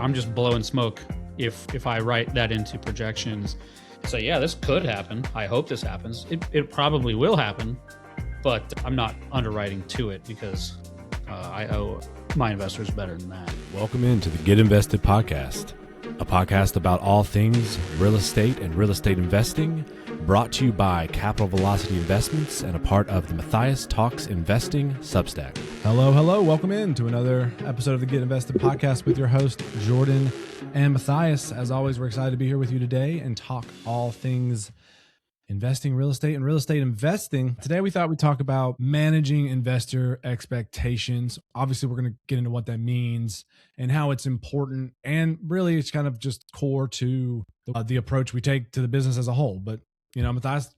I'm just blowing smoke if I write that into projections. So yeah, this could happen. I hope this happens. It probably will happen, but I'm not underwriting to it because I owe my investors better than that. Welcome into the Get Invested podcast, a podcast about all things real estate and real estate investing, brought to you by Capital Velocity Investments and a part of the Matthias Talks Investing Substack. Hello. Welcome in to another episode of the Get Invested podcast with your host, Jordan and Matthias. As always, we're excited to be here with you today and talk all things investing, real estate, and real estate investing. Today, we thought we'd talk about managing investor expectations. Obviously, we're going to get into what that means and how it's important. And really, it's kind of just core to the approach we take to the business as a whole. But, Matthias,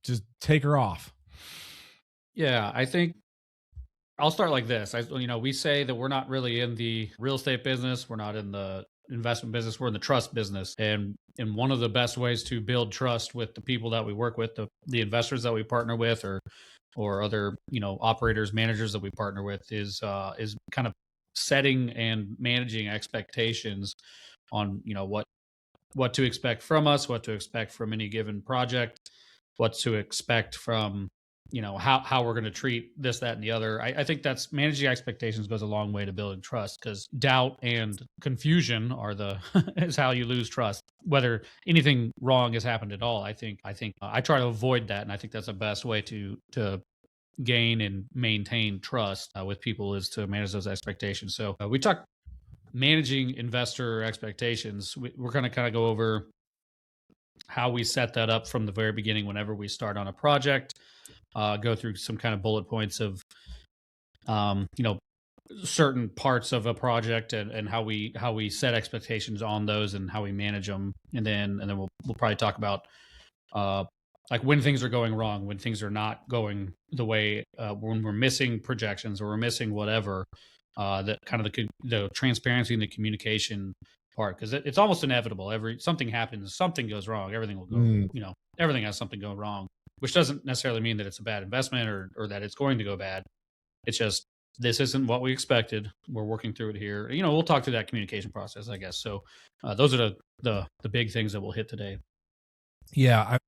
just take her off. Yeah, I think I'll start like this. We say that we're not really in the real estate business. We're not in the investment business. We're in the trust business. And one of the best ways to build trust with the people that we work with, the investors that we partner with, or other, operators, managers that we partner with, is kind of setting and managing expectations on, what to expect from us, what to expect from any given project, what to expect from, how we're going to treat this, that, and the other. I think that's managing expectations goes a long way to building trust, because doubt and confusion is how you lose trust. Whether anything wrong has happened at all, I think I try to avoid that, and I think that's the best way to gain and maintain trust with people is to manage those expectations. So we talk managing investor expectations. We're going to kind of go over how we set that up from the very beginning whenever we start on a project. Go through some kind of bullet points of, certain parts of a project and how we set expectations on those and how we manage them, and then we'll probably talk about like when things are going wrong, when things are not going the way, when we're missing projections or we're missing whatever, that kind of the transparency and the communication part, because it's almost inevitable. Something happens, something goes wrong, everything will go. Everything has something go wrong, which doesn't necessarily mean that it's a bad investment or that it's going to go bad. It's just, this isn't what we expected. We're working through it here. We'll talk through that communication process, I guess. So those are the big things that we'll hit today. Yeah,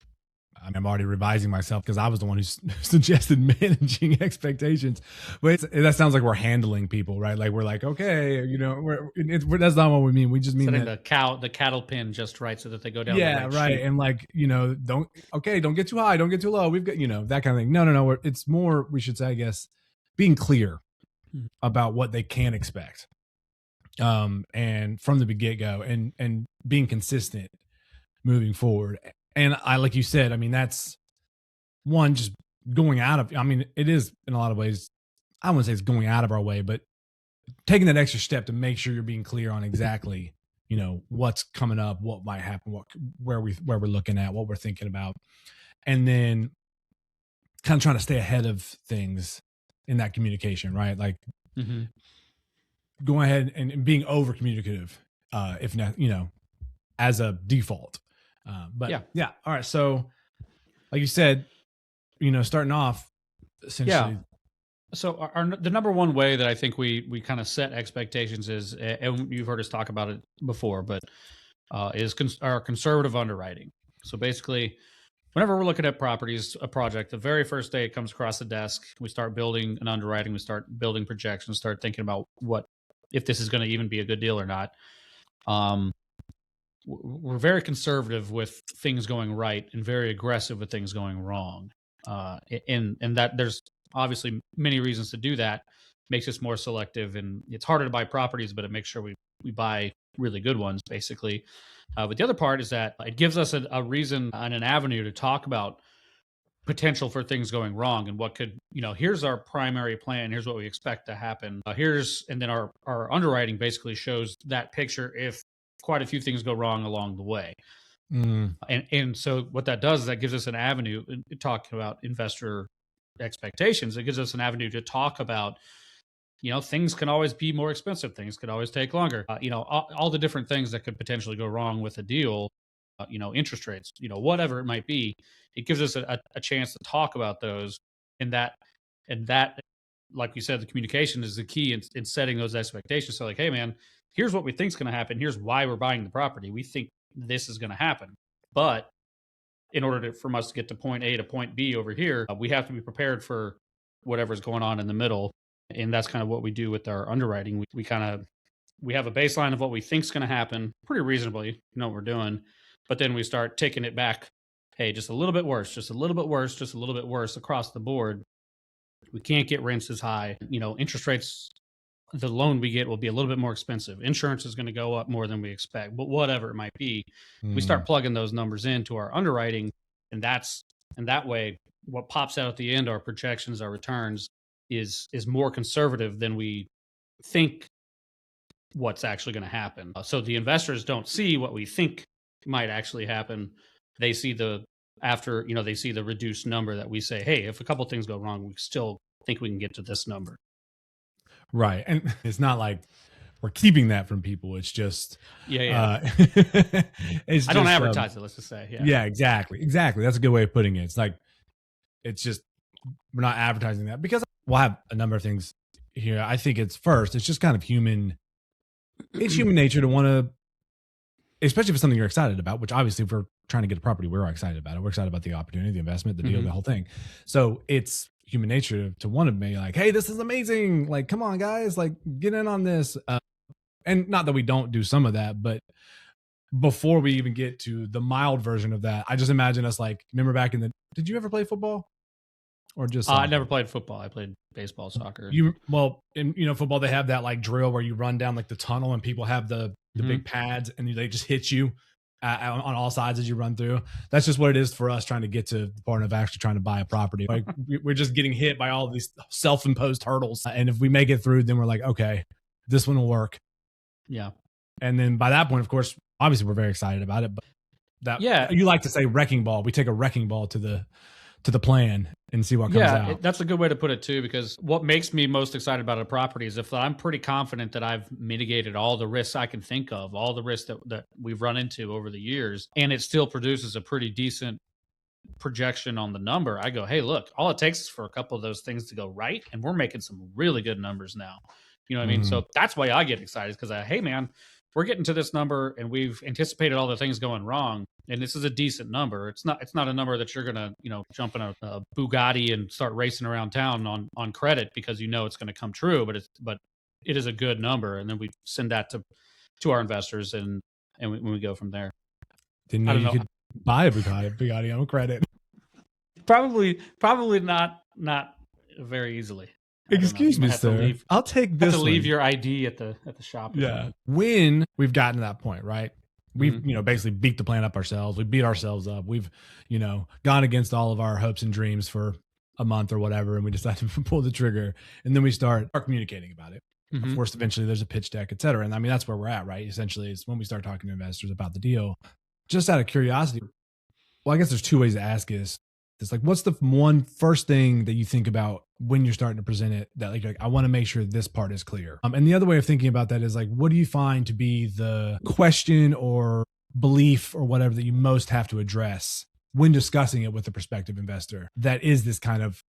I'm already revising myself because I was the one who suggested managing expectations. But that sounds like we're handling people, right? Like we're like, okay, that's not what we mean. We just mean setting the cattle pin just right so that they go down. Yeah, the right. Sheet. And like, don't get too high, don't get too low. We've got, that kind of thing. No. It's more, we should say, I guess, being clear about what they can expect. And from the get-go and being consistent moving forward. And like you said, that's one, just going out of, it is in a lot of ways, I wouldn't say it's going out of our way, but taking that extra step to make sure you're being clear on exactly, what's coming up, what might happen, where we're looking at, what we're thinking about. And then kind of trying to stay ahead of things in that communication, right? Like going ahead and being over communicative, if not, as a default. But yeah. All right. So like you said, starting off essentially. Yeah. So the number one way that I think we kind of set expectations is, and you've heard us talk about it before, but is our conservative underwriting. So basically, whenever we're looking at properties, a project, the very first day it comes across the desk, we start building an underwriting, we start building projections, start thinking about if this is going to even be a good deal or not. We're very conservative with things going right and very aggressive with things going wrong. And that there's obviously many reasons to do that. Makes us more selective, and it's harder to buy properties, but it makes sure we buy really good ones, basically. But the other part is that it gives us a reason and an avenue to talk about potential for things going wrong and what could, here's our primary plan. Here's what we expect to happen. And then our underwriting basically shows that picture if quite a few things go wrong along the way. And so what that does is that gives us an avenue to talk about investor expectations. It gives us an avenue to talk about, things can always be more expensive. Things could always take longer. All the different things that could potentially go wrong with a deal, interest rates, whatever it might be. It gives us a chance to talk about those, and that, like you said, the communication is the key in setting those expectations. So like, hey man, here's what we think is going to happen. Here's why we're buying the property. We think this is going to happen. But in order for us to get to point A to point B over here, we have to be prepared for whatever's going on in the middle. And that's kind of what we do with our underwriting. We have a baseline of what we think is going to happen pretty reasonably, you know what we're doing. But then we start taking it back. Hey, just a little bit worse, just a little bit worse, just a little bit worse across the board. We can't get rents as high. You know, interest rates, the loan we get will be a little bit more expensive. Insurance is going to go up more than we expect, but whatever it might be, we start plugging those numbers into our underwriting. And that way, what pops out at the end, our projections, our returns is more conservative than we think what's actually going to happen. So the investors don't see what we think might actually happen. They see they see the reduced number that we say, hey, if a couple things go wrong, we still think we can get to this number. Right. And it's not like we're keeping that from people. It's just, I don't advertise it. Let's just say, yeah, exactly. That's a good way of putting it. It's like, it's just, we're not advertising that because we'll have a number of things here. I think it's just kind of human. It's human nature to want to, especially if it's something you're excited about, which obviously if we're trying to get a property, we're excited about it. We're excited about the opportunity, the investment, the deal, the whole thing. So it's human nature to want to be like, hey, this is amazing. Like, come on guys, like get in on this. And not that we don't do some of that, but before we even get to the mild version of that, I just imagine us like, remember back did you ever play football? Or just I never played football. I played baseball, soccer. In football they have that like drill where you run down like the tunnel and people have the big pads and they just hit you on all sides as you run through. That's just what it is for us trying to get to the point of actually trying to buy a property. Like we're just getting hit by all of these self-imposed hurdles, and if we make it through, then we're like, okay, this one will work. Yeah. And then by that point, of course, obviously we're very excited about it. But you like to say wrecking ball. We take a wrecking ball to the plan and see what comes out. That's a good way to put it too, because what makes me most excited about a property is if I'm pretty confident that I've mitigated all the risks I can think of, all the risks that we've run into over the years, and it still produces a pretty decent projection on the number. I go, hey, look, all it takes is for a couple of those things to go right, and we're making some really good numbers now. You know what I mean? So that's why I get excited, because hey man, we're getting to this number and we've anticipated all the things going wrong. And this is a decent number. It's not a number that you're going to, jump in a Bugatti and start racing around town on credit because it's going to come true, but it is a good number. And then we send that to our investors and we go from there. Didn't know you could buy a Bugatti on credit. Probably not very easily. Excuse me, sir. I'll take this. To leave your ID at the shop. Yeah. When we've gotten to that point, right? We've, basically beat the plan up ourselves. We beat ourselves up. We've, gone against all of our hopes and dreams for a month or whatever. And we decided to pull the trigger, and then we start communicating about it. Of course, eventually there's a pitch deck, et cetera. And I mean, that's where we're at, right? Essentially it's when we start talking to investors about the deal, just out of curiosity. Well, I guess there's two ways to ask is, it's like, what's the one first thing that you think about when you're starting to present it that like I want to make sure this part is clear? And the other way of thinking about that is like, what do you find to be the question or belief or whatever that you most have to address when discussing it with a prospective investor? That is this kind of,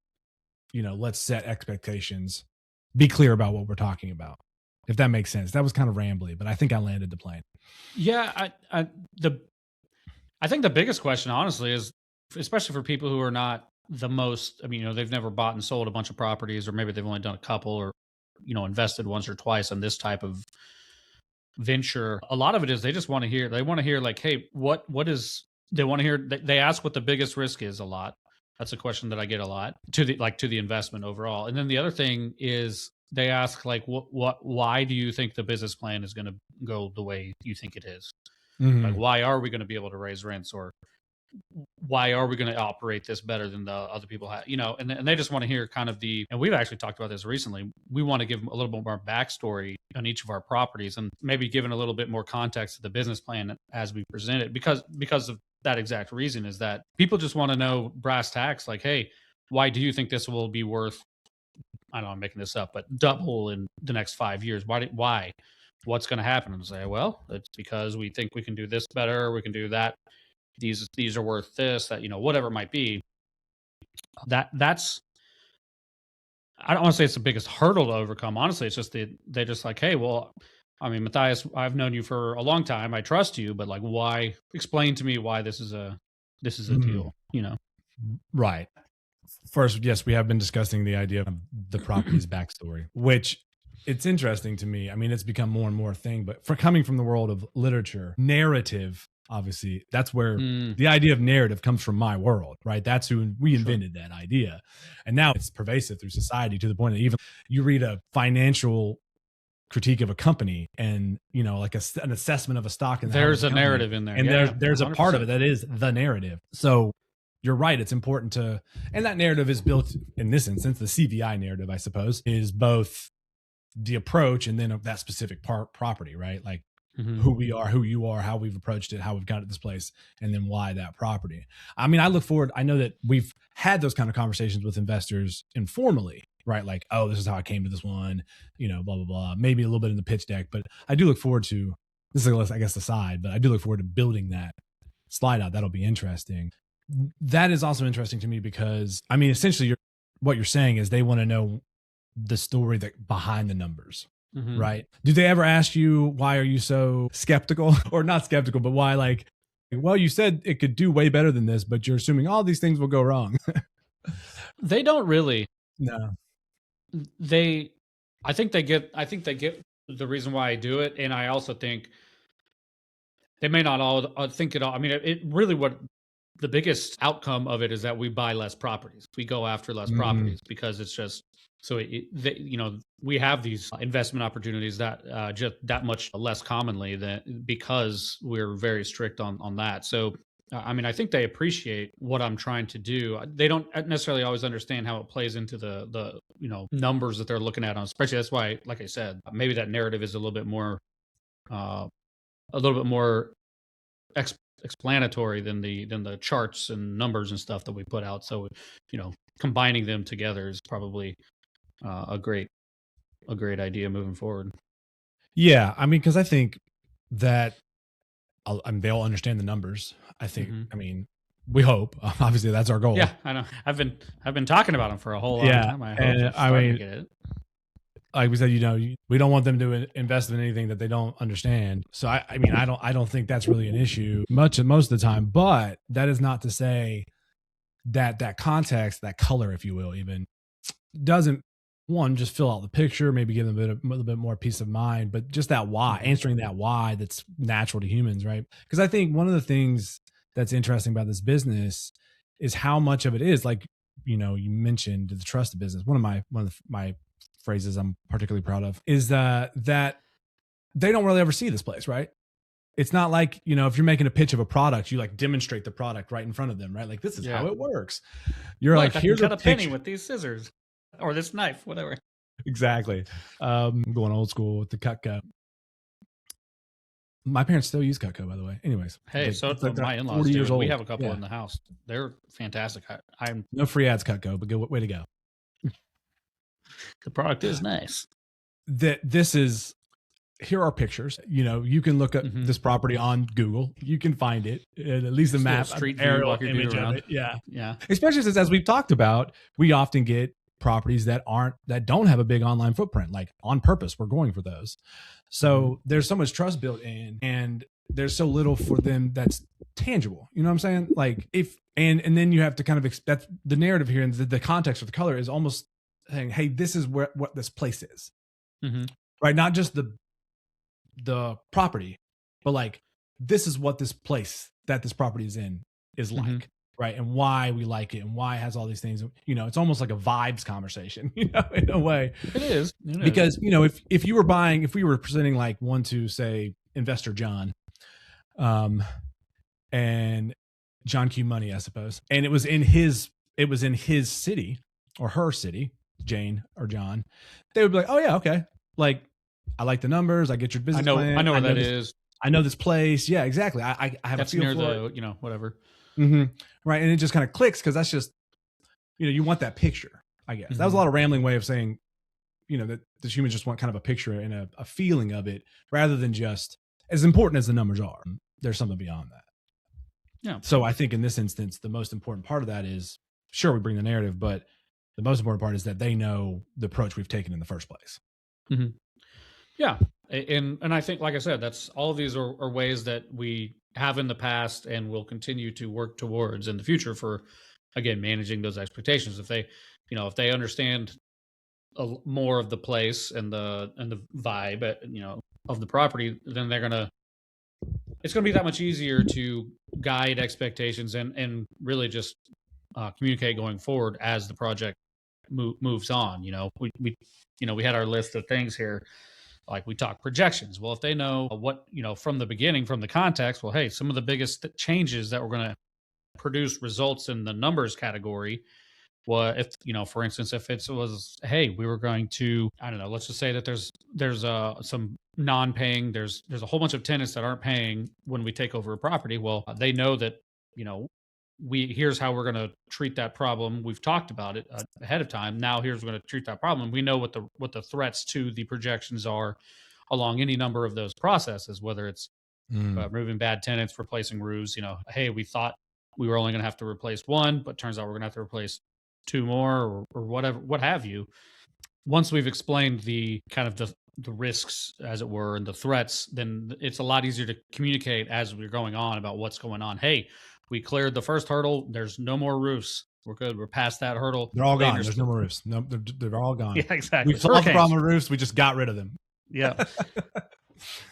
let's set expectations, be clear about what we're talking about. If that makes sense. That was kind of rambly, but I think I landed the plane. Yeah. I think the biggest question, honestly, is, especially for people who are not the most, they've never bought and sold a bunch of properties, or maybe they've only done a couple, or, invested once or twice on this type of venture. A lot of it is they just want to hear, like, hey, what is, they want to hear, they ask what the biggest risk is a lot. That's a question that I get a lot to the investment overall. And then the other thing is they ask like, why do you think the business plan is going to go the way you think it is? Like, why are we going to be able to raise rents, or why are we going to operate this better than the other people have, and they just want to hear kind of and we've actually talked about this recently. We want to give them a little bit more backstory on each of our properties, and maybe given a little bit more context to the business plan as we present it, because of that exact reason, is that people just want to know brass tacks, like, hey, why do you think this will be worth, I don't know, I'm making this up, but double in the next 5 years? Why? What's going to happen? And say, well, it's because we think we can do this better, we can do that. These are worth this, that, whatever it might be. That's, I don't want to say it's the biggest hurdle to overcome. Honestly, it's just they're just like, hey, well, I mean, Matthias, I've known you for a long time. I trust you, but like, why? Explain to me why this is a deal. You know, Right. First, yes, we have been discussing the idea of the property's backstory, which it's interesting to me. I mean, it's become more and more a thing, but for coming from the world of literature, narrative, obviously, that's where the idea of narrative comes from my world, right? That's who we invented that idea. And now it's pervasive through society to the point that even you read a financial critique of a company and, you know, like an assessment of a stock. And there's a narrative in there. And there's 100%. A part of it that is the narrative. So you're right. It's important to, and that narrative is built in this instance, the CVI narrative, I suppose, is both the approach and then that specific property, right? Like who we are, who you are, how we've approached it, how we've got to this place, and then why that property. I mean, I look forward. I know that we've had those kind of conversations with investors informally, right? Like, oh, this is how I came to this one, you know, blah, blah, blah. Maybe a little bit in the pitch deck, but I do look forward to, this is, I guess, the side, but I do look forward to building that slide out. That'll be interesting. That is also interesting to me because, I mean, essentially what you're saying is they want to know the story that behind the numbers, right? Do they ever ask you, why are you so skeptical or not skeptical, but why, like, well, you said it could do way better than this, but you're assuming all these things will go wrong. They don't really. No. I think they get the reason why I do it. And I also think they may not all think it all. I mean, it really, what the biggest outcome of it is that we buy less properties. We go after less properties because it's just, so you know, we have these investment opportunities that just that much less commonly than, because we're very strict on that. So, I mean, I think they appreciate what I'm trying to do. They don't necessarily always understand how it plays into the you know, numbers that they're looking at on, especially that's why, like I said, maybe that narrative is a little bit more explanatory than the charts and numbers and stuff that we put out. So, you know, combining them together is probably a great idea moving forward. Yeah, I mean, because I think that they'll understand the numbers. I think. I mean, we hope. Obviously, that's our goal. Yeah, I know. I've been talking about them for a whole long time. I mean, get it. Like we said, you know, we don't want them to invest in anything that they don't understand. So I mean, I don't think that's really an issue most of the time. But that is not to say that context, that color, if you will, even doesn't, one, just fill out the picture, maybe give them a little bit more peace of mind, but just that why, answering that why that's natural to humans, right? Because I think one of the things that's interesting about this business is how much of it is, like, you know, you mentioned the trust business. One of my phrases I'm particularly proud of is that they don't really ever see this place, right? It's not like, you know, if you're making a pitch of a product, you like demonstrate the product right in front of them, right? Like, this is how it works. You're like, here's cut a penny with these scissors or this knife, whatever. Exactly. Going old school with the Cutco. My parents still use Cutco, by the way. Anyways. Hey, so my in-laws do. We have a couple in the house. They're fantastic. I'm no free ads, Cutco, but good way to go. The product is nice. Here are pictures. You know, you can look at this property on Google. You can find it, at least a map, street aerial image of it. Yeah. Especially since, as we've talked about, we often get properties that don't have a big online footprint. Like, on purpose, we're going for those. So there's so much trust built in, and there's so little for them that's tangible. You know what I'm saying? Like, and then you have to kind of that's the narrative here, and the context of the color is almost saying, hey, this is what this place is, right? Not just the property, but like, this is what this place that this property is in is like, right? And why we like it, and why it has all these things. You know, it's almost like a vibes conversation, you know, in a way. It is. Because, you know, if we were presenting like one to, say, Investor John, and John Q Money, I suppose, and it was in his city or her city, Jane or John, they would be like, oh yeah, okay, like, I like the numbers, I get your business plan, I know where that is, I know this place, yeah, exactly, I have that's a feel near for it. You know, whatever, right? And it just kind of clicks, because that's just, you know, you want that picture, I guess. That was a lot of rambling way of saying, you know, that the humans just want kind of a picture and a feeling of it, rather than just, as important as the numbers are, there's something beyond that. Yeah. So I think in this instance, the most important part of that is, sure, we bring the narrative, but the most important part is that they know the approach we've taken in the first place. Yeah. And I think, like I said, that's all of these are ways that we have in the past and will continue to work towards in the future for, again, managing those expectations. If they, if they understand more of the place and the vibe, of the property, then it's gonna be that much easier to guide expectations and really just communicate going forward as the project moves on. We had our list of things here. Like we talk projections. Well, if they know what, from the beginning, from the context, well, hey, some of the biggest changes that we're going to produce results in the numbers category. Well, if, for instance, if it was, hey, we were going to, I don't know, let's just say that there's some non-paying, there's a whole bunch of tenants that aren't paying when we take over a property. Well, they know that, here's how we're going to treat that problem. We've talked about it ahead of time. Now here's we're going to treat that problem. We know what the threats to the projections are along any number of those processes, whether it's removing bad tenants, replacing roofs. Hey, we thought we were only going to have to replace one, but turns out we're going to have to replace two more or whatever, what have you. Once we've explained the kind of the risks, as it were, and the threats, then it's a lot easier to communicate as we're going on about what's going on. Hey, we cleared the first hurdle. There's no more roofs. We're good. We're past that hurtle. They're all gone. There's no more roofs. No, they're all gone. Yeah, exactly. We solved the problem of roofs. We just got rid of them. Yeah.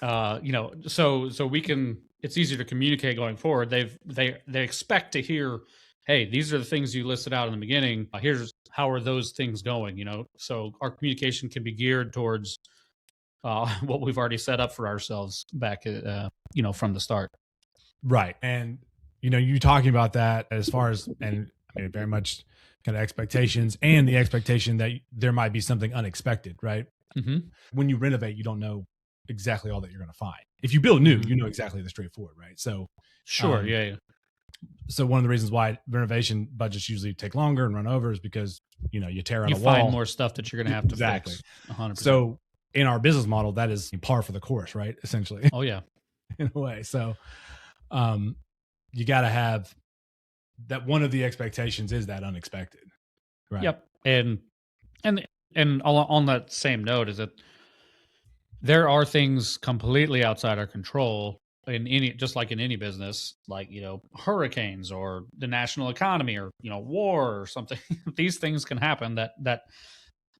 So we can. It's easier to communicate going forward. They expect to hear, hey, these are the things you listed out in the beginning. Here's how are those things going. So our communication can be geared towards what we've already set up for ourselves back, from the start. Right. And you talking about that as far as, and I mean, very much kind of expectations and the expectation that there might be something unexpected, right? Mm-hmm. When you renovate, you don't know exactly all that you're going to find. If you build new, you know exactly the straightforward, right? So sure. Yeah. So one of the reasons why renovation budgets usually take longer and run over is because, you tear out a wall. You find more stuff that you're going to have to fix. 100%. So in our business model, that is par for the course, right? Essentially. Oh yeah. In a way. So, you got to have that. One of the expectations is that unexpected, right? Yep. And on that same note is that there are things completely outside our control just like in any business, like, hurricanes or the national economy or, war or something. These things can happen that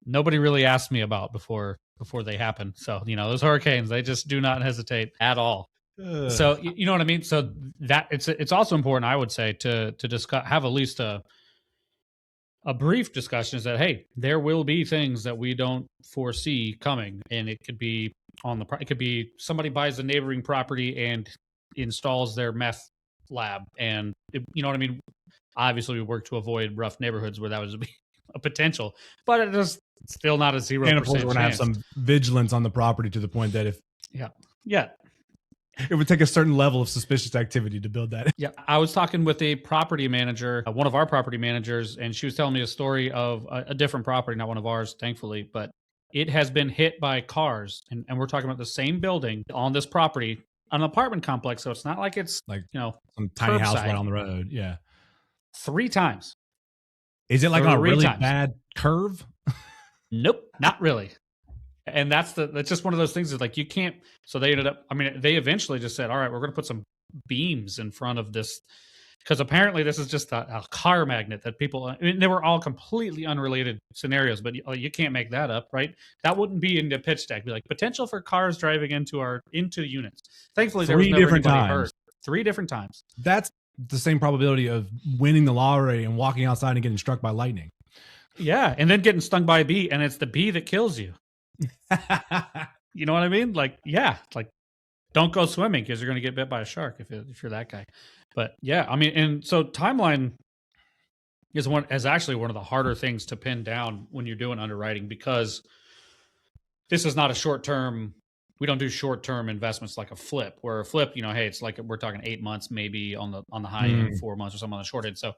nobody really asked me about before they happen. So, those hurricanes, they just do not hesitate at all. So you know what I mean? So that it's also important, I would say, to discuss, have at least a brief discussion is that, hey, there will be things that we don't foresee coming. And it could be it could be somebody buys a neighboring property and installs their meth lab. And you know what I mean? Obviously we work to avoid rough neighborhoods where that was a potential, but it is still not a 0%. And of course we're going to have some vigilance on the property to the point that yeah. It would take a certain level of suspicious activity to build that. Yeah. I was talking with a property manager, one of our property managers, and she was telling me a story of a different property, not one of ours, thankfully, but it has been hit by cars. And we're talking about the same building on this property, an apartment complex. So it's not like it's like, some tiny house curbside. right on the road. Yeah. 3 times. Is it like on a really times. bad curve? Nope, not really. And that's just one of those things is like, you can't. So they ended up, they eventually just said, all right, we're going to put some beams in front of this, because apparently this is just a car magnet that people, they were all completely unrelated scenarios, but you can't make that up, right? That wouldn't be in the pitch deck. Be like, potential for cars driving into units. Thankfully, there was never anybody hurt. 3 different times. That's the same probability of winning the lottery and walking outside and getting struck by lightning. Yeah, and then getting stung by a bee, and it's the bee that kills you. You know what I mean? Like, yeah, like, don't go swimming because you're going to get bit by a shark if you're that guy. But yeah, and so timeline is actually one of the harder things to pin down when you're doing underwriting, because this is not a short term. We don't do short term investments like a flip, where a flip, hey, it's like we're talking 8 months, maybe on the high end, 4 months or something on the short end. So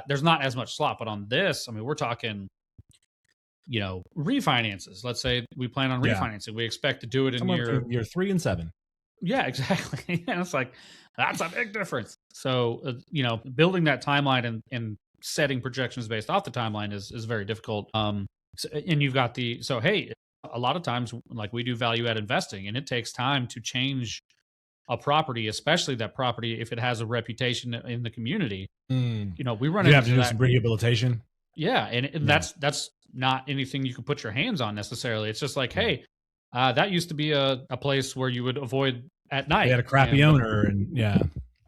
there's not as much slot, but on this, we're talking, refinances. Let's say we plan on refinancing. We expect to do it in year 3 and 7. Yeah, exactly. And it's like, that's a big difference. So, building that timeline and setting projections based off the timeline is very difficult. And you've got hey, a lot of times, like we do value add investing, and it takes time to change a property, especially that property if it has a reputation in the community. Mm. We run You have to into do that. some rehabilitation. Yeah, and Yeah. that's not anything you can put your hands on necessarily. It's just like, hey, that used to be a place where you would avoid at night. They had a crappy and owner, and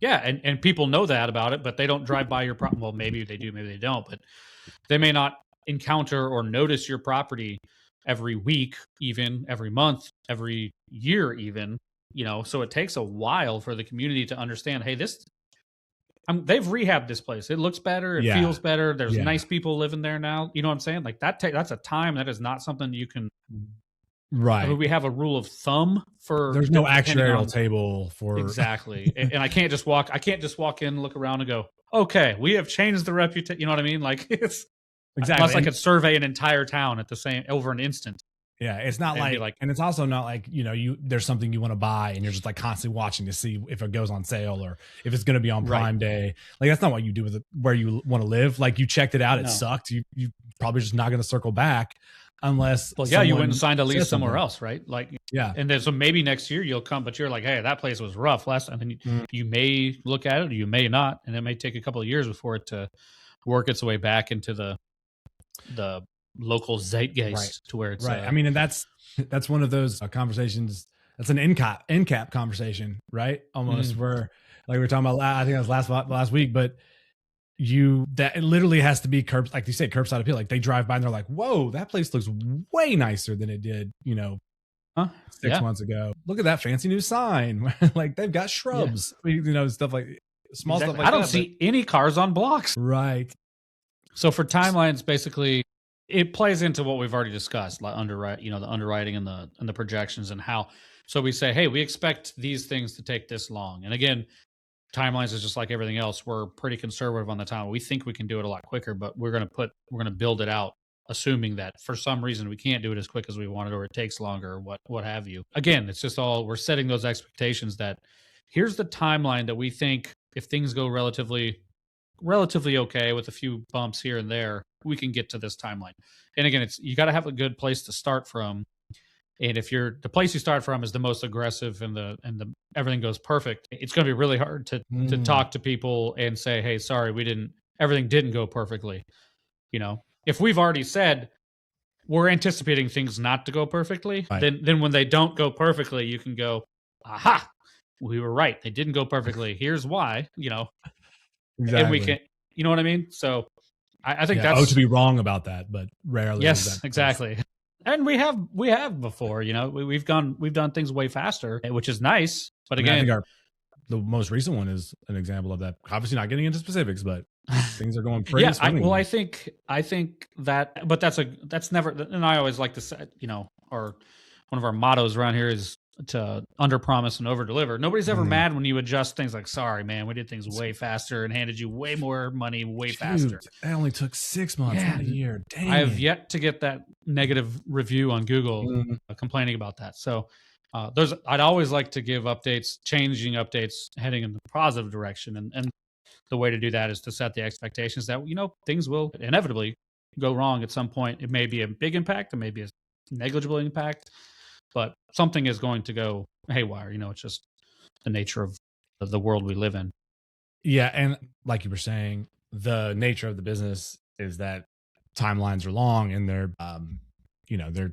yeah, and people know that about it, but they don't drive by your property. Well, maybe they do, maybe they don't, but they may not encounter or notice your property every week, even every month, every year, even. So it takes a while for the community to understand, hey, they've rehabbed this place. It looks better. It Yeah. feels better. There's Yeah. nice people living there now. You know what I'm saying? Like that's a time. That is not something you can. right. I mean, we have a rule of thumb for. There's no depending actuarial on- table for Exactly. and I can't just walk. I can't just walk in, look around, and go, okay, we have changed the reputation. You know what I mean? Like it's exactly. unless I could survey an entire town at the same over an instant. Yeah, it's not And be like, like- and it's also not like, there's something you want to buy and you're just like constantly watching to see if it goes on sale or if it's going to be on Right. Prime Day. Like that's not what you do with it, where you want to live. Like you checked it out, it No. sucked. You probably just not going to circle back unless. Well, yeah, you went and someone signed a lease says somewhere something. else, right? Like, Yeah, and then so maybe next year you'll come, but you're like, hey, that place was rough last time. And Mm. you may look at it, or you may not, and it may take a couple of years before it to work its way back into the local zeitgeist Right. to where it's right. I mean, and that's one of those conversations. That's an end cap conversation, right? Almost where like we were talking about. I think that was last week, but that it literally has to be like you said, curbside appeal. Like they drive by and they're like, "Whoa, that place looks way nicer than it did," 6 Yeah. months ago. Look at that fancy new sign. Like they've got shrubs, stuff like small Exactly. stuff like I don't that. see any cars on blocks. Right. So for timelines, basically, it plays into what we've already discussed, like the underwriting and the projections and how. So we say, hey, we expect these things to take this long. And again, timelines is just like everything else. We're pretty conservative on the time. We think we can do it a lot quicker, but we're going to build it out, assuming that for some reason we can't do it as quick as we wanted, or it takes longer, or what have you. Again, it's just we're setting those expectations that here's the timeline that we think if things go relatively okay with a few bumps here and there, we can get to this timeline. And again, you got to have a good place to start from. And if the place you start from is the most aggressive and the everything goes perfect, it's going to be really hard to talk to people and say, hey, sorry, everything didn't go perfectly. If we've already said we're anticipating things not to go perfectly, Right. then when they don't go perfectly, you can go, aha, we were right. They didn't go perfectly. Here's why, Exactly. and we can, you know what I mean? So I think Yeah. that's to be wrong about that, but rarely. is yes, that the case. exactly. And we have before, we've done things way faster, which is nice. But I mean, I again, think the most recent one is an example of that. Obviously, not getting into specifics, but things are going pretty. yeah. swimmingly. I think that, but that's never. And I always like to say, or one of our mottos around here is to under promise and over deliver. Nobody's ever mad when you adjust things like, sorry, man, we did things way faster and handed you way more money way faster. That only took 6 months, Yeah. not a year. Dang. I have yet to get that negative review on Google complaining about that. So I'd always like to give updates, changing updates, heading in the positive direction. And the way to do that is to set the expectations that, things will inevitably go wrong at some point. It may be a big impact, it may be a negligible impact, but something is going to go haywire. It's just the nature of the world we live in. Yeah, and like you were saying, the nature of the business is that timelines are long, and they're, they're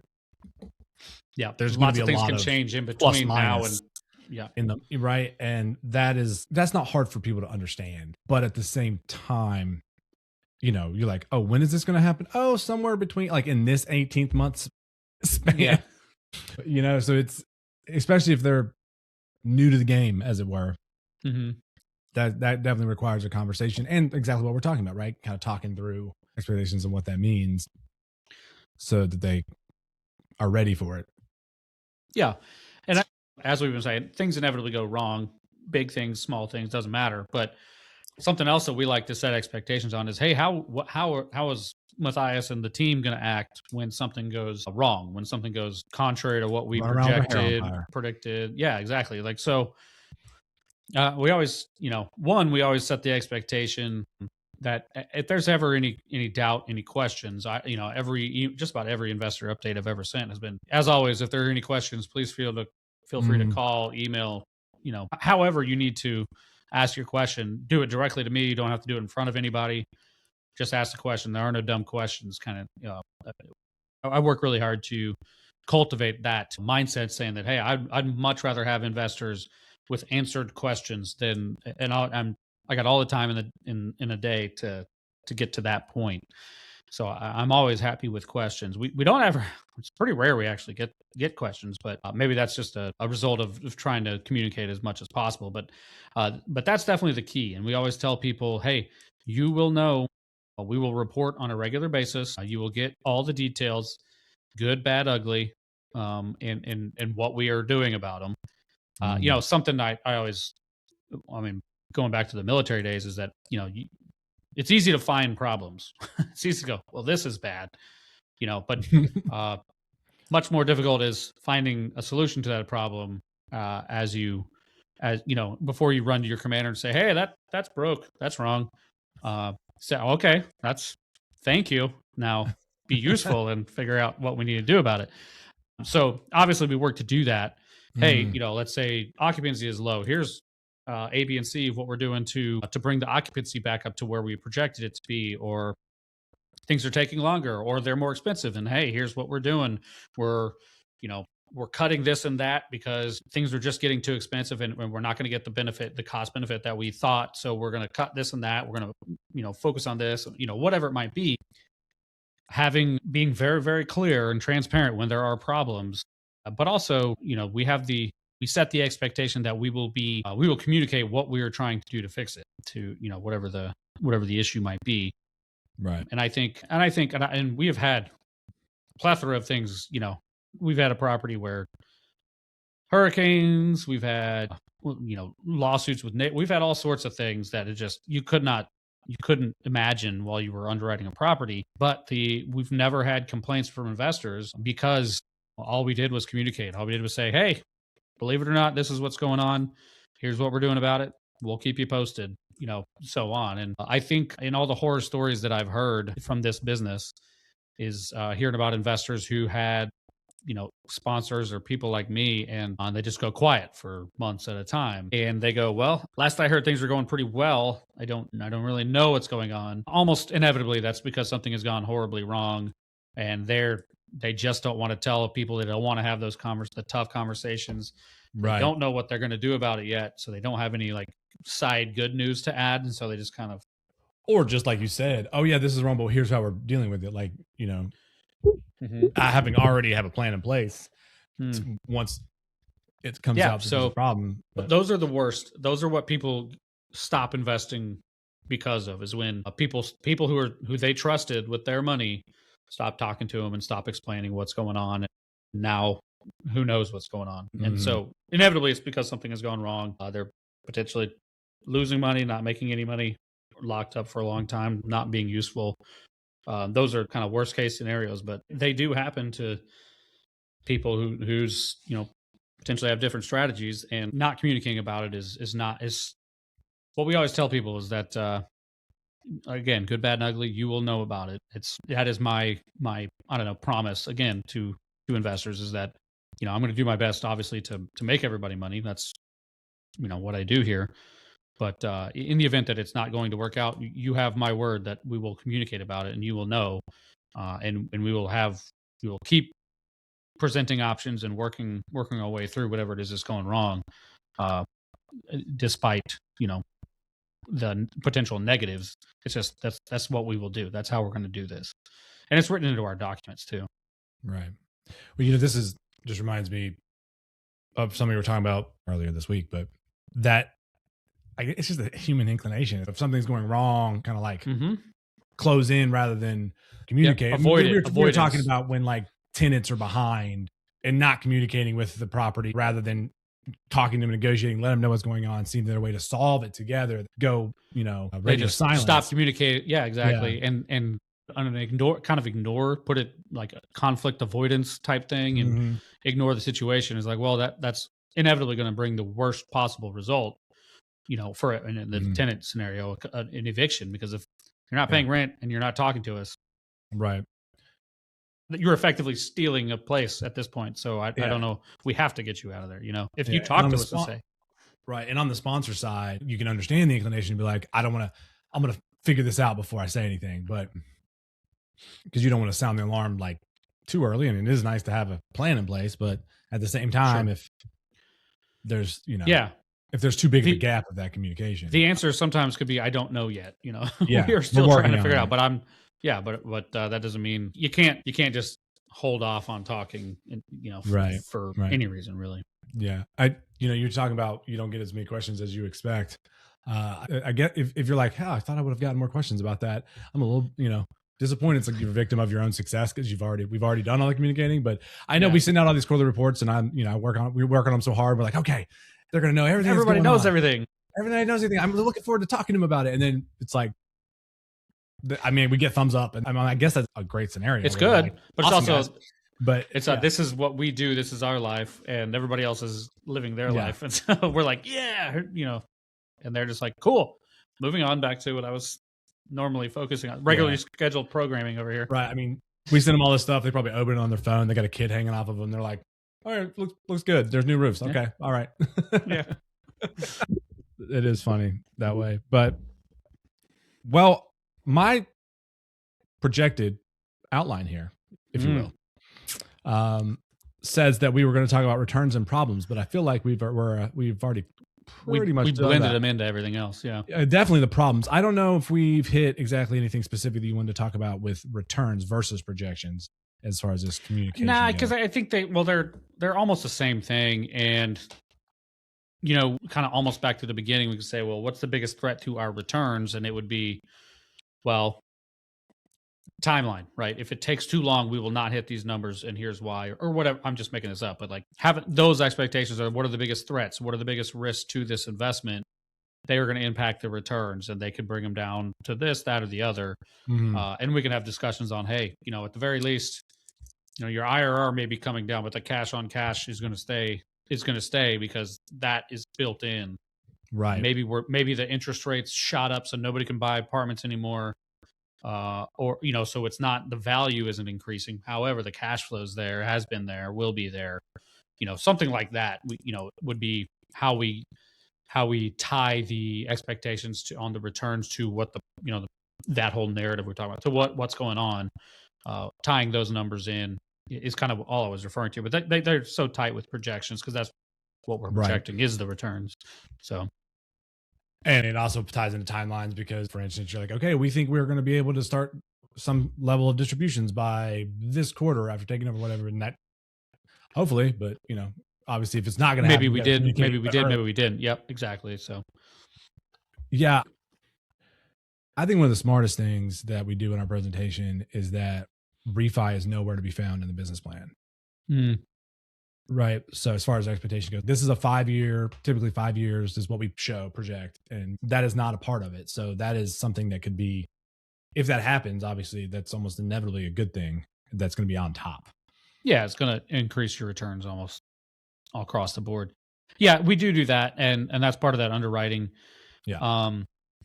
Yeah, there's gonna lots be of a things lot can of change in plus between now and minus yeah. in the right, and that's not hard for people to understand. But at the same time, you're like, oh, when is this going to happen? Oh, somewhere between like in this 18th month span. Yeah. So it's especially if they're new to the game, as it were. Mm-hmm. That definitely requires a conversation and exactly what we're talking about, right? Kind of talking through expectations and what that means so that they are ready for it. Yeah. And as we've been saying, things inevitably go wrong. Big things, small things, doesn't matter. But something else that we like to set expectations on is, hey, how is Matthias and the team going to act when something goes wrong, when something goes contrary to what we predicted? Yeah, exactly. Like, so we always, we always set the expectation that if there's ever any doubt, any questions, just about every investor update I've ever sent has been, as always, if there are any questions, please feel free to call, email, however you need to ask your question. Do it directly to me. You don't have to do it in front of anybody. Just ask the question. There are no dumb questions. I work really hard to cultivate that mindset, saying that, hey, I'd much rather have investors with answered questions than, and I got all the time in a day to get to that point. So I'm always happy with questions. We don't ever. It's pretty rare we actually get questions, but maybe that's just a result of trying to communicate as much as possible. But that's definitely the key. And we always tell people, hey, you will know. We will report on a regular basis. You will get all the details, good, bad, ugly, and what we are doing about them. Something I always, going back to the military days, is that it's easy to find problems. It's easy to go, well, this is bad, but much more difficult is finding a solution to that problem before you run to your commander and say, hey, that's broke, that's wrong. Say, okay, thank you. Now be useful and figure out what we need to do about it. So obviously we work to do that. Hey, let's say occupancy is low. Here's A, B, and C of what we're doing to bring the occupancy back up to where we projected it to be, or things are taking longer, or they're more expensive. And hey, here's what we're doing. We're cutting this and that because things are just getting too expensive, and we're not going to get the cost benefit that we thought. So we're going to cut this and that. We're going to, focus on this, whatever it might be. Being very, very clear and transparent when there are problems, but also, we set the expectation that we will communicate what we are trying to do to fix it, to, whatever the issue might be. Right. And we have had a plethora of things. We've had a property where hurricanes, we've had, lawsuits we've had all sorts of things that you couldn't imagine while you were underwriting a property. But we've never had complaints from investors because all we did was communicate. All we did was say, hey, believe it or not, this is what's going on. Here's what we're doing about it. We'll keep you posted, so on. And I think in all the horror stories that I've heard from this business is hearing about investors who had, sponsors or people like me, and they just go quiet for months at a time. And they go, well, last I heard things were going pretty well. I don't really know what's going on. Almost inevitably, that's because something has gone horribly wrong. And they just don't want to tell people. They don't want to have the tough conversations. Right. They don't know what they're going to do about it yet. So they don't have any side good news to add. And so they just kind of, or just like you said, oh yeah, this is wrong, but here's how we're dealing with it. Already have a plan in place once it comes out. So a problem. But those are the worst. Those are what people stop investing because of, is when people who they trusted with their money stop talking to them and stop explaining what's going on. And now who knows what's going on. And so inevitably it's because something has gone wrong. They're potentially losing money, not making any money, locked up for a long time, not being useful. Those are kind of worst case scenarios, but they do happen to people who's potentially have different strategies, and not communicating about it is what we always tell people is that again, good, bad, and ugly, you will know about it. That is my promise again to investors, is that I'm going to do my best, obviously, to make everybody money. That's what I do here. But in the event that it's not going to work out, you have my word that we will communicate about it, and you will know, and we will keep presenting options and working our way through whatever it is that's going wrong, despite the potential negatives. It's just that's what we will do. That's how we're going to do this, and it's written into our documents too. Right. Well, this just reminds me of something we were talking about earlier this week, but it's just a human inclination. If something's going wrong, kind of close in rather than communicate. Yep, avoid it. We were talking about when tenants are behind and not communicating with the property, rather than talking to them, negotiating, let them know what's going on, seeing their way to solve it together. Go, they just silence. Stop communicating. Yeah, exactly. Yeah. And ignore, put it like a conflict avoidance type thing, and ignore the situation. It's like, well, that's inevitably going to bring the worst possible result, for in the tenant scenario, an eviction. Because if You're not paying rent and you're not talking to us. Right. You're effectively stealing a place at this point. So I don't know. We have to get you out of there. If you Yeah, talk to us and say, right. And on the sponsor side, you can understand the inclination to be like, I'm going to figure this out before I say anything. But because you don't want to sound the alarm like too early. And it is nice to have a plan in place. But at the same time, if there's, if there's too big of a gap of that communication, the answer sometimes could be, I don't know yet. Yeah, we are still trying to figure it out. But but that doesn't mean you can't just hold off on talking, for any reason, really. Yeah. You're talking about, you don't get as many questions as you expect. I get if you're like, I thought I would have gotten more questions about that. I'm a little, disappointed. It's like you're a victim of your own success because we've already done all the communicating. But I know we send out all these quarterly reports, and we work on them so hard. We're like, okay, they're gonna know everything. Everybody knows everything. Everybody knows everything. I'm looking forward to talking to them about it. And then it's like, we get thumbs up, and I guess that's a great scenario. It's good, like, but awesome, it's also. guys. But it's this is what we do. This is our life, and everybody else is living their life. And so we're like, and they're just like, cool. Moving on back to what I was normally focusing on, regularly scheduled programming over here. Right. We send them all this stuff. They probably open it on their phone. They got a kid hanging off of them. They're like, all right, looks good. There's new roofs. Okay. All right. Yeah. It is funny that way. But, well, my projected outline here, if you will, says that we were going to talk about returns and problems, but I feel like we've already pretty much we blended them into everything else. Yeah, definitely the problems. I don't know if we've hit exactly anything specific that you wanted to talk about with returns versus projections as far as this communication. Nah, because I think they're almost the same thing, and kind of almost back to the beginning. We could say, well, what's the biggest threat to our returns? And it would be, well, timeline, right? If it takes too long, we will not hit these numbers, and here's why, or whatever. I'm just making this up, but like having those expectations are what are the biggest threats? What are the biggest risks to this investment? They are going to impact the returns, and they could bring them down to this, that, or the other. And we can have discussions on, hey, at the very least, your IRR may be coming down, but the cash on cash is going to stay. It's going to stay because that is built in. Right. Maybe the interest rates shot up, so nobody can buy apartments anymore. So it's not, the value isn't increasing. However, the cash flow's there, has been there, will be there. Something like that. Would be how we tie the expectations on the returns to what that whole narrative we're talking about, to what's going on. Tying those numbers in is kind of all I was referring to. But they're so tight with projections because that's what we're projecting is the returns. So. And it also ties into timelines because, for instance, you're like, okay, we think we're going to be able to start some level of distributions by this quarter after taking over whatever. And that, hopefully, but obviously, if it's not going to happen, maybe we didn't. Yep, exactly. So, yeah, I think one of the smartest things that we do in our presentation is that refi is nowhere to be found in the business plan. Right. So as far as expectation goes, this is a 5-year, typically 5 years is what we project, and that is not a part of it. So that is something that could be, if that happens, obviously that's almost inevitably a good thing. That's going to be on top. Yeah. It's going to increase your returns almost all across the board. Yeah, we do that. And that's part of that underwriting. Yeah.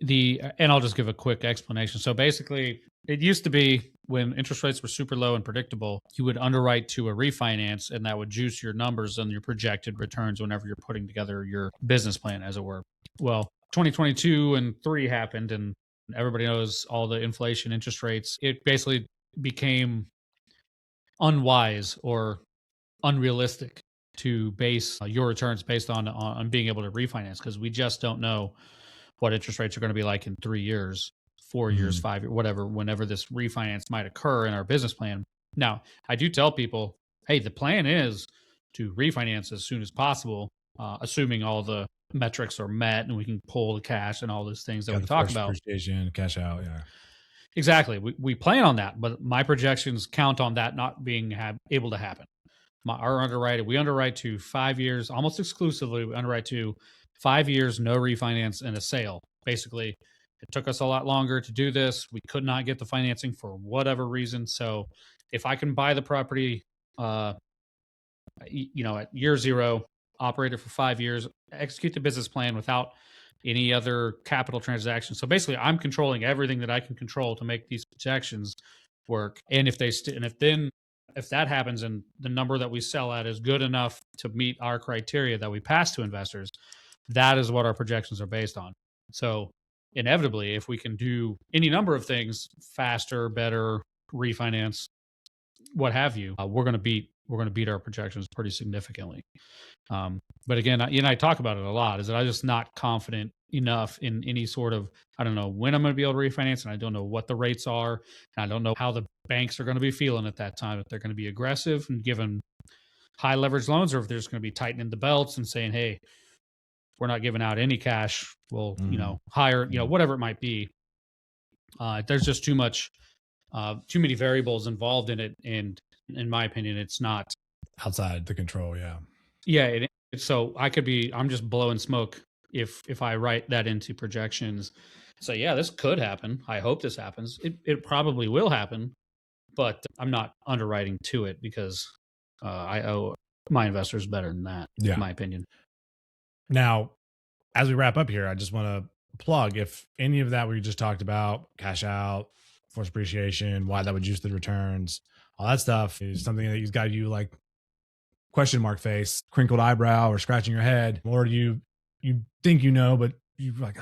And I'll just give a quick explanation. So basically it used to be when interest rates were super low and predictable, you would underwrite to a refinance, and that would juice your numbers and your projected returns whenever you're putting together your business plan, as it were. Well, 2022 and 3 happened, and everybody knows all the inflation, interest rates. It basically became unwise or unrealistic to base your returns based on being able to refinance, because we just don't know what interest rates are going to be like in 3 years. 4 years, 5 years, whatever, whenever this refinance might occur in our business plan. Now, I do tell people, hey, the plan is to refinance as soon as possible, assuming all the metrics are met and we can pull the cash and all those things that we talk about. Appreciation, cash out, yeah. Exactly. We plan on that, but my projections count on that not being able to happen. Our underwriting, we underwrite to 5 years, almost exclusively. We underwrite to 5 years, no refinance, and a sale. Basically, it took us a lot longer to do this. We could not get the financing for whatever reason. So if I can buy the property, at year 0, operate it for 5 years, execute the business plan without any other capital transaction. So basically, I'm controlling everything that I can control to make these projections work. And if that happens and the number that we sell at is good enough to meet our criteria that we pass to investors, that is what our projections are based on. So inevitably, if we can do any number of things faster, better, refinance, what have you, we're going to beat our projections pretty significantly. But again, you and I talk about it a lot, is that I'm just not confident enough in any sort of, I don't know when I'm going to be able to refinance, and I don't know what the rates are, and I don't know how the banks are going to be feeling at that time, if they're going to be aggressive and giving high leverage loans, or if they're just going to be tightening the belts and saying, hey, we're not giving out any cash. We'll, hire, whatever it might be. There's just too many variables involved in it. And in my opinion, it's not outside the control. Yeah. Yeah. So I'm just blowing smoke if I write that into projections. So yeah, this could happen. I hope this happens. It probably will happen, but I'm not underwriting to it because I owe my investors better than that, in my opinion. Now, as we wrap up here, I just want to plug, if any of that we just talked about, cash out, forced appreciation, why that would juice the returns, all that stuff is something that you've got you like question mark face, crinkled eyebrow, or scratching your head, or you think but you're like,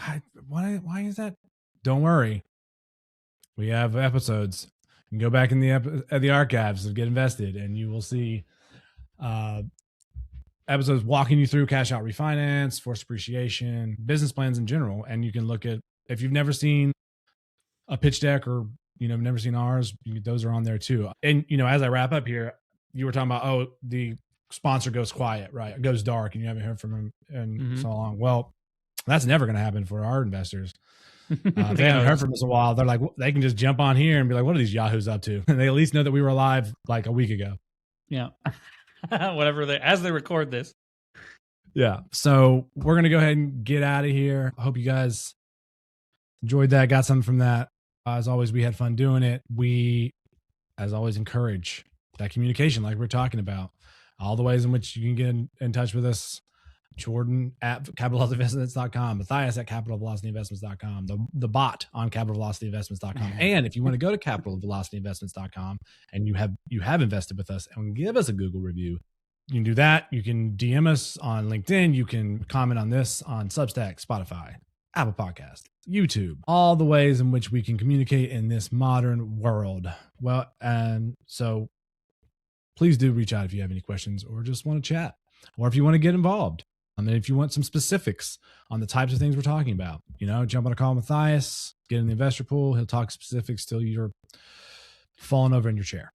why is that? Don't worry. We have episodes. You can go back in the archives of Get Invested, and you will see episodes walking you through cash out refinance, forced appreciation, business plans in general. And you can look at, if you've never seen a pitch deck or, never seen ours, those are on there too. And, as I wrap up here, you were talking about, the sponsor goes quiet, right? It goes dark and you haven't heard from him in so long. Well, that's never going to happen for our investors. If they haven't heard from us in a while, they're like, they can just jump on here and be like, what are these yahoos up to? And they at least know that we were alive like a week ago. Yeah. As they record this. Yeah. So we're going to go ahead and get out of here. I hope you guys enjoyed that, got something from that. As always, we had fun doing it. We, as always, encourage that communication like we're talking about. All the ways in which you can get in touch with us. Jordan at capitalvelocityinvestments.com, Matthias at capitalvelocityinvestments.com, the bot on capitalvelocityinvestments.com. And if you want to go to capitalvelocityinvestments.com and you have invested with us and give us a Google review, you can do that. You can DM us on LinkedIn. You can comment on this on Substack, Spotify, Apple Podcast, YouTube, all the ways in which we can communicate in this modern world. Well, and so please do reach out if you have any questions or just want to chat, or if you want to get involved. And if you want some specifics on the types of things we're talking about, jump on a call with Matthias, get in the investor pool. He'll talk specifics till you're falling over in your chair.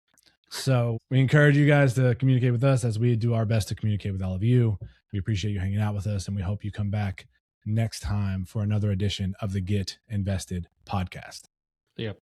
So we encourage you guys to communicate with us as we do our best to communicate with all of you. We appreciate you hanging out with us, and we hope you come back next time for another edition of the Get Invested podcast. Yep.